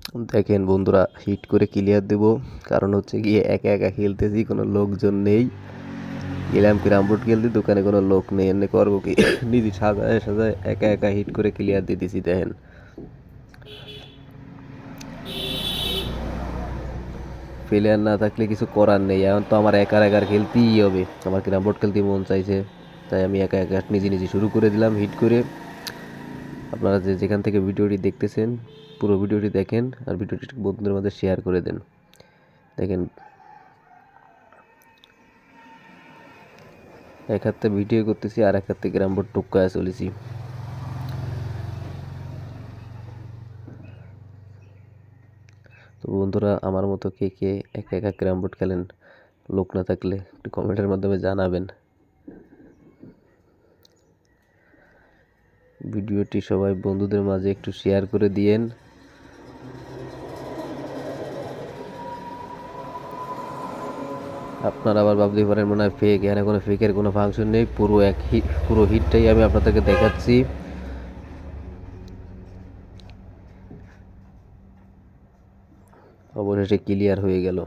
দেখেন বন্ধুরা, হিট করে ক্লিয়ার দেব, কারণ হচ্ছে গিয়ে একা একা খেলতেছি, কোনো লোকজন নেই। গেলাম ক্যারাম বোর্ড খেলতে, দোকানে কোনো লোক নেই, এমনি করবো কি? নিজে সাজায় সাজায় একা একা হিট করে ক্লিয়ার দিতেছি। দেখেন, প্লেয়ার না থাকলে কিছু করার নেই। এখন তো আমার একার একার খেলতেই হবে, আমার ক্যারাম বোর্ড খেলতে মন চাইছে, তাই আমি একা একা নিজে নিজে শুরু করে দিলাম হিট করে। আপনারা যে যেখান থেকে ভিডিওটি দেখতেছেন, পুরো ভিডিওটি দেখেন আর ভিডিওটি বন্ধুদের মধ্যে শেয়ার করে দেন। দেখেন, এক হাতে ভিডিও করতেছি আর এক হাতে ক্যারাম বোর্ড টুকায় চলেছি। তো বন্ধুরা, আমার মতো কে কে একা একা ক্যারাম বোর্ড খেলেন, লোক না থাকলে একটু কমেন্টের মাধ্যমে জানাবেন। ভিডিওটি সবাই বন্ধুদের মাঝে একটু শেয়ার করে দিয়েন। আপনারা আবার ভাবতে পারেন মনে হয় ফেক, এখানে কোনো ফেকের কোনো ফাংশন নেই, পুরো হিটটাই আমি আপনাদেরকে দেখাচ্ছি। অবশেষে ক্লিয়ার হয়ে গেল।